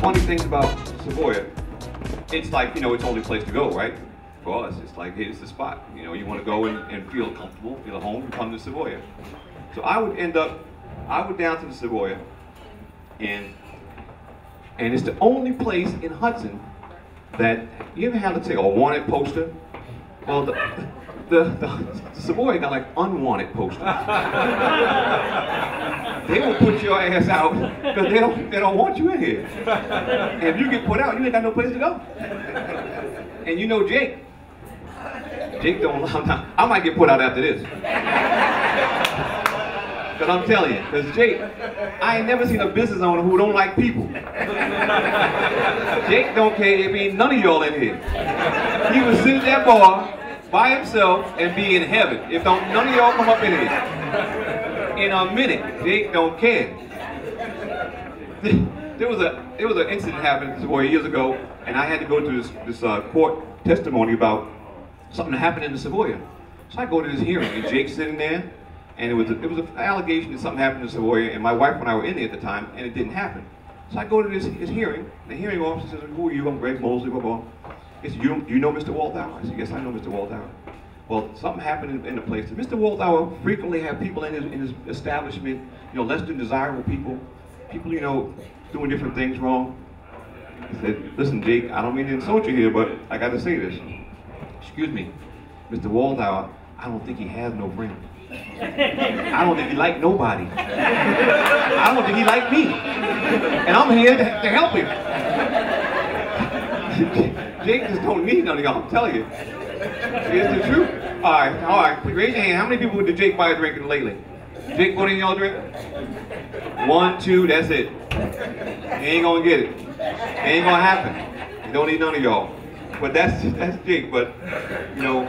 funny things about Savoy, it's like, you know, it's the only place to go, right? For us, it's like, hey, it's the spot. You know, you want to go and feel comfortable, feel at home, you come to Savoy. So I would down to the Savoy, and it's the only place in Hudson that, you ever had to take a wanted poster? Well, the Savoy got like unwanted posters. They will put your ass out because they don't want you in here. And if you get put out, you ain't got no place to go. And you know Jake don't, I might get put out after this. Because I'm telling you, because Jake, I ain't never seen a business owner who don't like people. Jake don't care if ain't none of y'all in here. He would sit at that bar by himself and be in heaven if don't none of y'all come up in here. In a minute, Jake don't care. There was an incident happened 4 years ago, and I had to go to this court testimony about something that happened in the Savoy. So I go to this hearing, and Jake's sitting there, and it was an allegation that something happened in Savoy, and my wife and I were in there at the time, and it didn't happen. So I go to this hearing. The hearing officer says, "Who are you?" I'm Greg Mosley, blah, blah. He said, "Do you know Mr. Walthour?" I said, "Yes, I know Mr. Walthour." Well, something happened in the place. Mr. Walthour frequently have people in his establishment, you know, less than desirable people, you know, doing different things wrong. He said, "Listen, Jake, I don't mean to insult you here, but I got to say this. Excuse me, Mr. Walthour, I don't think he has no friends. I don't think he like nobody. I don't think he like me. And I'm here to help him." Jake just don't need none of y'all, I'm telling you. It's the truth. All right, raise your hand. How many people did Jake buy a drink lately? Jake, what in y'all drink? 1, 2, that's it. He ain't gonna get it. It ain't gonna happen. He don't need none of y'all. But that's Jake, but, you know,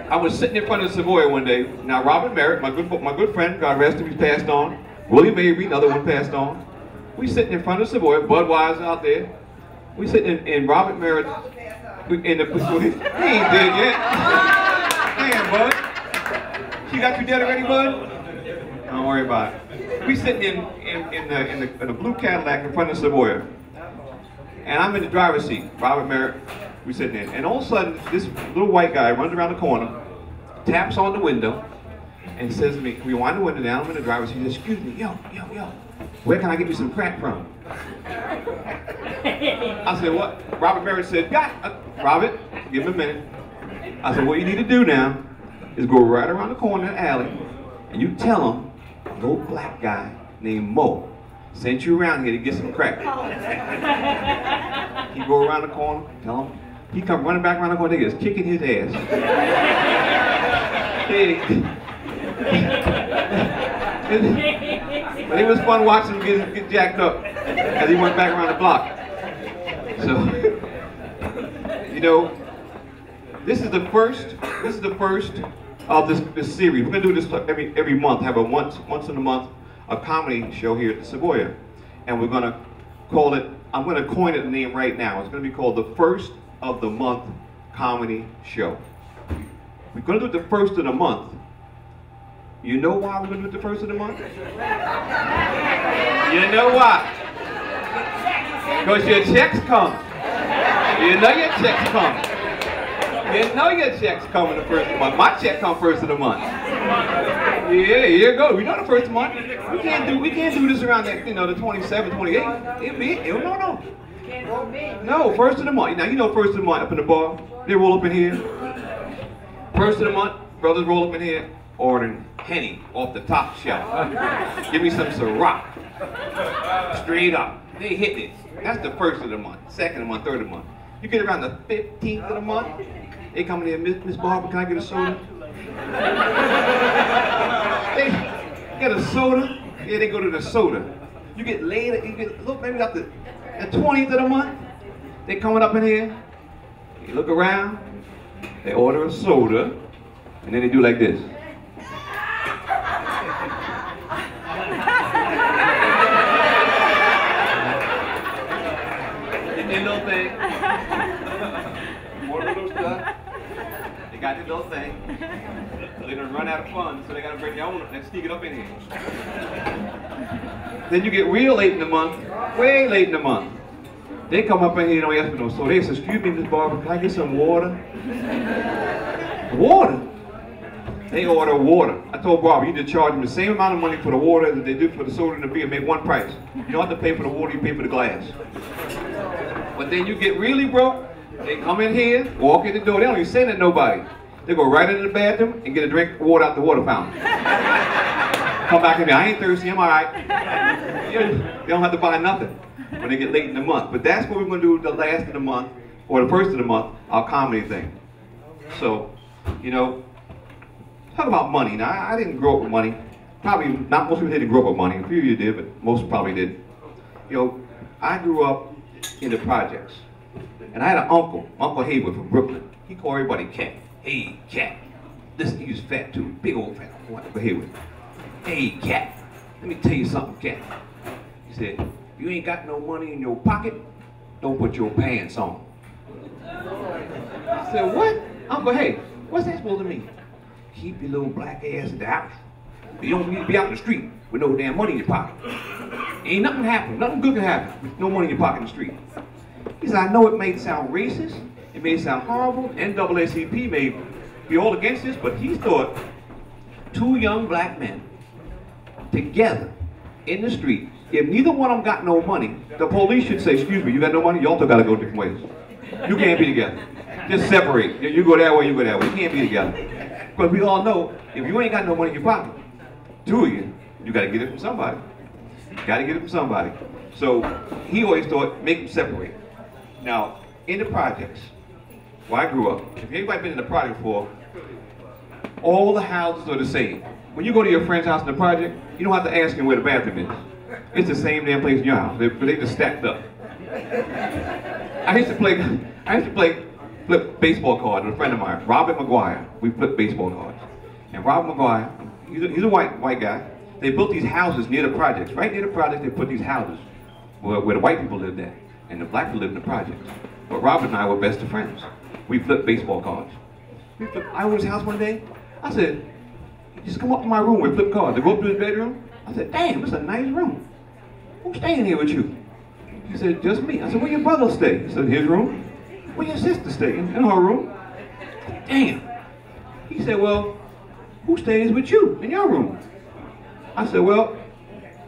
I was sitting in front of Savoy one day. Now, Robert Merritt, my good friend, God rest him, he's passed on. William Avery, another one passed on. We sitting in front of Savoy, Budweiser out there. We sitting in Robert Merritt, in the, he ain't dead yet. Damn, Bud. She got you dead already, Bud? Don't worry about it. We sitting in the blue Cadillac in front of Savoy. And I'm in the driver's seat, Robert Merritt, we sitting in. And all of a sudden, this little white guy runs around the corner, taps on the window, and says to me, "We wind the window down, I'm in the driver's seat." He says, "Excuse me, yo, where can I get you some crack from?" I said, "What?" Robert Merritt said, "Robert, give him a minute." I said, "What you need to do now is go right around the corner of the alley, and you tell him a little black guy named Mo sent you around here to get some crack." He go around the corner, tell him. He come running back around the corner, niggas kicking his ass. But it was fun watching him get jacked up as he went back around the block. So, you know, this is the first of this series. We're gonna do this every month. Have a once in a month a comedy show here at the Savoy, and we're gonna call it. I'm gonna coin it a name right now. It's gonna be called the First of the Month Comedy Show. We're gonna do it the first of the month. You know why we're gonna do it the first of the month? You know why? Because your checks come. You know your checks come. You know your checks come in the first of the month. My check come first of the month. Yeah, here you go. We know the first of the month. We can't do this around the, you know, the 27th, 28th. No, first of the month. Now you know first of the month up in the bar. They roll up in here. First of the month, brothers roll up in here, ordering Henny off the top shelf. Give me some Ciroc. Straight up. They hit it. That's the first of the month. Second of the month, third of the month. You get around the 15th of the month, they come in here, "Miss Barbara, can I get a soda?" They get a soda. Yeah, they go to the soda. You get later, look, maybe up the 20th of the month, they coming up in here, you look around, they order a soda, and then they do like this. Their little thing. More little stuff. They got their little thing. So they're gonna run out of funds, so they gotta bring their own and sneak it up in here. Then you get real late in the month, Way late in the month. They come up in here, don't ask me no. So they said, excuse me, Miss Barber, can I get some water? Water? They order water. I told Barbara, you need to charge them the same amount of money for the water that they do for the soda and the beer, make one price. You don't have to pay for the water, you pay for the glass. But then you get really broke, they come in here, walk in the door, they don't even say that to nobody. They go right into the bathroom and get a drink of water out the water fountain. Come back in there, I ain't thirsty, I'm all right. They don't have to buy nothing when they get late in the month. But that's what we're going to do the last of the month, or the first of the month, our comedy thing. So, you know, talk about money. Now, I didn't grow up with money. Probably, not most people didn't grow up with money. A few of you did, but most probably didn't. You know, I grew up in the projects. And I had an uncle, Uncle Haywood from Brooklyn. He called everybody Cat. Hey, Cat. Listen, he was fat too, big old fat Uncle Haywood. Hey, Cat, let me tell you something, Cat. He said, if you ain't got no money in your pocket, don't put your pants on. I said, what? Uncle, hey, what's that supposed to mean? Keep your little black ass in the house. You don't need to be out in the street with no damn money in your pocket. Ain't nothing happen, nothing good can happen with no money in your pocket in the street. He said, I know it may sound racist, it may sound horrible, NAACP may be all against this, but he thought two young black men together in the street, if neither one of them got no money, the police should say, excuse me, you got no money? Y'all two gotta go different ways. You can't be together. Just separate. You go that way, you go that way. You can't be together. Because we all know, if you ain't got no money in your pocket, two of you gotta get it from somebody. You gotta get it from somebody. So he always thought, make them separate. Now, in the projects, where I grew up, if anybody been in the project before, all the houses are the same. When you go to your friend's house in the project, you don't have to ask him where the bathroom is. It's the same damn place in your house. They just stacked up. I used to flip baseball cards with a friend of mine, Robert McGuire. We flipped baseball cards. And Robert McGuire, he's a white guy. They built these houses near the projects. Right near the projects, they put these houses where the white people lived at, and the black people lived in the projects. But Robert and I were best of friends. We flipped baseball cards. I went to his house one day. I said, just come up to my room with flip cards. They go up to his bedroom. I said, damn, it's a nice room. Who's staying here with you? He said, just me. I said, where your brother stay? He said, his room. Where your sister stay? In her room. Damn. He said, well, who stays with you in your room? I said, well,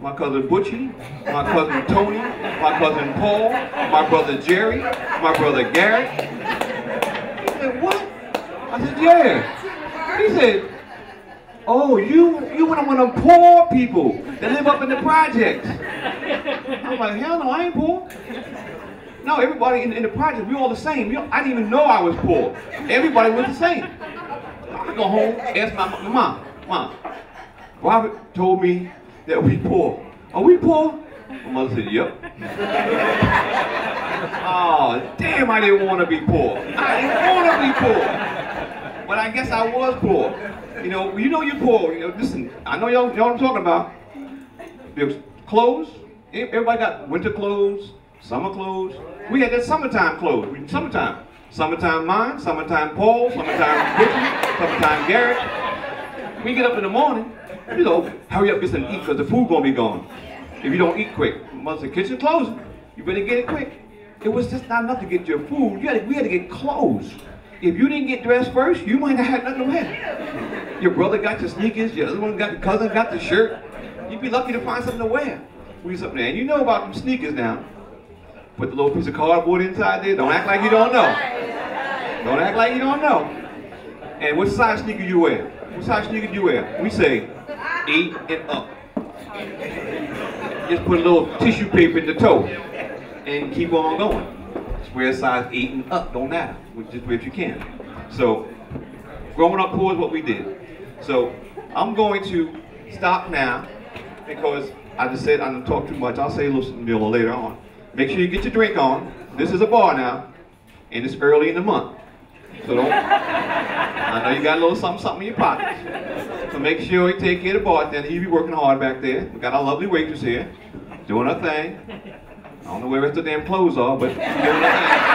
my cousin Butchie, my cousin Tony, my cousin Paul, my brother Jerry, my brother Garrett. He said, what? I said, yeah. He said, oh, you one of them poor people that live up in the projects. I'm like, hell no, I ain't poor. No, everybody in the project, we all the same. I didn't even know I was poor. Everybody was the same. I go home, ask my mom, Robert told me that we poor. Are we poor? My mother said, yep. Oh, damn, I didn't want to be poor. I didn't want to be poor. But I guess I was poor. You know you're poor. You know, listen, I know y'all what I'm talking about. There's clothes. Everybody got winter clothes, summer clothes. We had that summertime clothes. Summertime. Summertime mine, summertime Paul, summertime Richie, summertime Garrett. We get up in the morning, you know, hurry up, get something to eat because the food gonna be gone. If you don't eat quick, mother's kitchen closing. You better get it quick. It was just not enough to get your food. We had to get clothes. If you didn't get dressed first, you might have had nothing to wear. Your brother got your sneakers, your other one got the cousin got the shirt. You'd be lucky to find something to wear. We something there. And you know about them sneakers now. Put the little piece of cardboard inside there. Don't act like you don't know. Don't act like you don't know. And what size sneaker you wear? What size sneaker do you wear? We say 8 and up. Just put a little tissue paper in the toe and keep on going. Just wear a size 8 and up. Don't matter. Just wear if you can. So growing up poor is what we did. So I'm going to stop now because I just said I didn't talk too much. I'll say a little later on. Make sure you get your drink on. This is a bar now, and it's early in the month. So don't, I know you got a little something in your pockets. So make sure you take care of the bartender. He'll be working hard back there. We got our lovely waitress here, doing her thing. I don't know where the rest of the damn clothes are, but she's doing her thing.